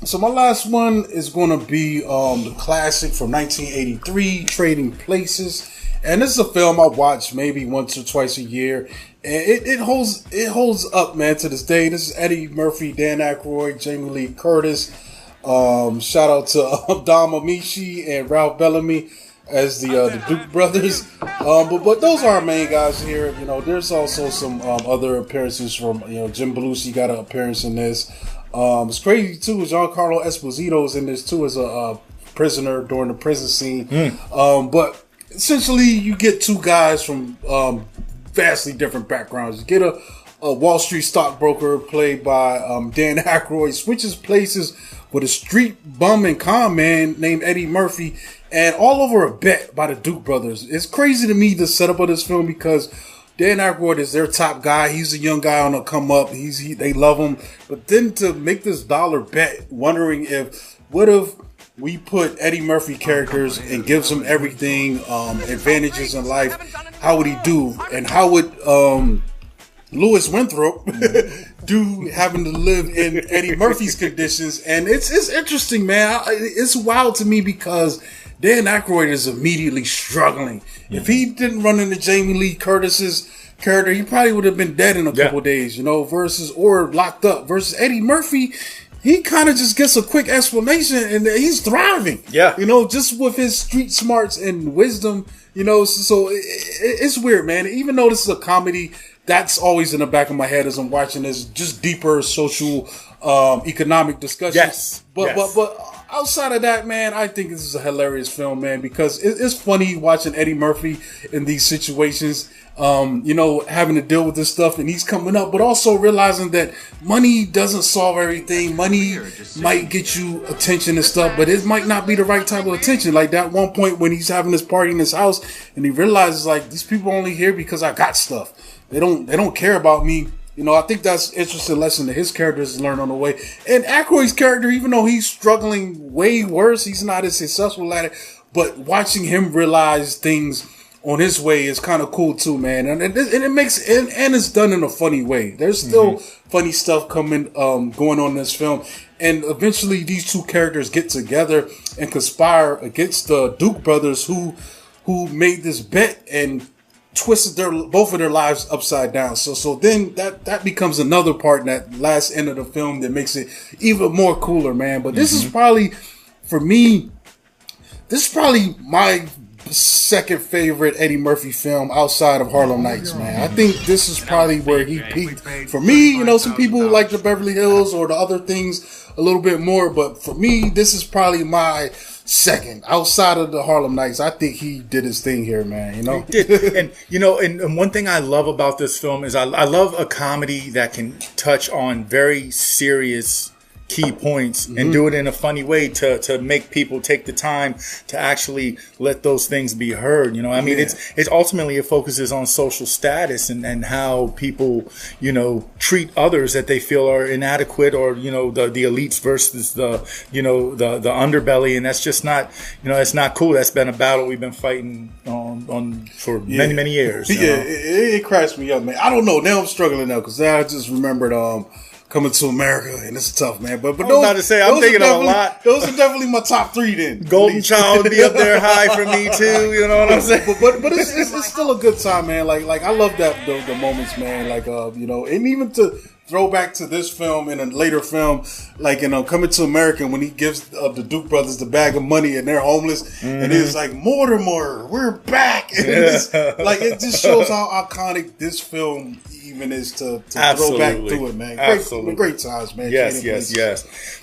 So my last one is going to be the classic from 1983, Trading Places, and this is a film I watch maybe once or twice a year, and it holds up, man, to this day. This is Eddie Murphy, Dan Aykroyd, Jamie Lee Curtis. Shout out to Dom Amici and Ralph Bellamy as the Duke brothers. But those are our main guys here. You know, there's also some other appearances from Jim Belushi got an appearance in this. It's crazy too. Giancarlo Esposito is in this too as a prisoner during the prison scene. But essentially, you get two guys from vastly different backgrounds. You get a Wall Street stockbroker played by Dan Aykroyd switches places with a street bum and con man named Eddie Murphy, and all over a bet by the Duke brothers. It's crazy to me the setup of this film because Dan Aykroyd is their top guy. He's a young guy on the come up. They love him. But then to make this dollar bet, wondering what if we put Eddie Murphy characters and gives him everything, advantages in life, how would he do? And how would Louis Winthrop do having to live in Eddie Murphy's conditions? And it's interesting, man. It's wild to me because Dan Aykroyd is immediately struggling. If he didn't run into Jamie Lee Curtis's character, he probably would have been dead in a couple days, or locked up. Versus Eddie Murphy, he kind of just gets a quick explanation and he's thriving. Yeah. Just with his street smarts and wisdom, so it's weird, man. Even though this is a comedy, that's always in the back of my head as I'm watching this, just deeper social, economic discussions. Yes. But outside of that, man, I think this is a hilarious film, man, because it's funny watching Eddie Murphy in these situations, having to deal with this stuff, and he's coming up, but also realizing that money doesn't solve everything. Money might get you attention and stuff, but it might not be the right type of attention. Like that one point when he's having this party in his house, and he realizes, like, these people are only here because I got stuff. They don't care about me. I think that's an interesting lesson that his characters learn on the way. And Aykroyd's character, even though he's struggling way worse, he's not as successful at it. But watching him realize things on his way is kind of cool too, man. And it makes and it's done in a funny way. There's still funny stuff going on in this film. And eventually, these two characters get together and conspire against the Duke brothers, who made this bet and twisted both of their lives upside down. So then that becomes another part in that last end of the film that makes it even more cooler, man. But this is probably, for me, my second favorite Eddie Murphy film outside of Harlem Nights, man. I think this is probably where he peaked. For me, some people like the Beverly Hills or the other things a little bit more, but for me, this is probably my second outside of the Harlem Nights. I think he did his thing here, man. He did. And one thing I love about this film is I love a comedy that can touch on very serious key points and do it in a funny way to make people take the time to actually let those things be heard. It's ultimately, it focuses on social status and how people, treat others that they feel are inadequate, or, the elites versus the underbelly. And that's just not, it's not cool. That's been a battle we've been fighting on for many, many years. It cracks me up, man. I don't know. Now I'm struggling now because I just remembered, Coming to America, and it's tough, man. But I was about to say, I'm thinking of a lot. Those are definitely my top three. Then Golden Child would be up there high for me too. You know what I'm saying? But it's still a good time, man. Like I love the moments, man. Like and even to throw back to this film in a later film, like Coming to America, when he gives the Duke brothers the bag of money and they're homeless, and it's like, Mortimer, we're back. And it just shows how iconic this film even is to throw back to it, man. Great times, man. Yes.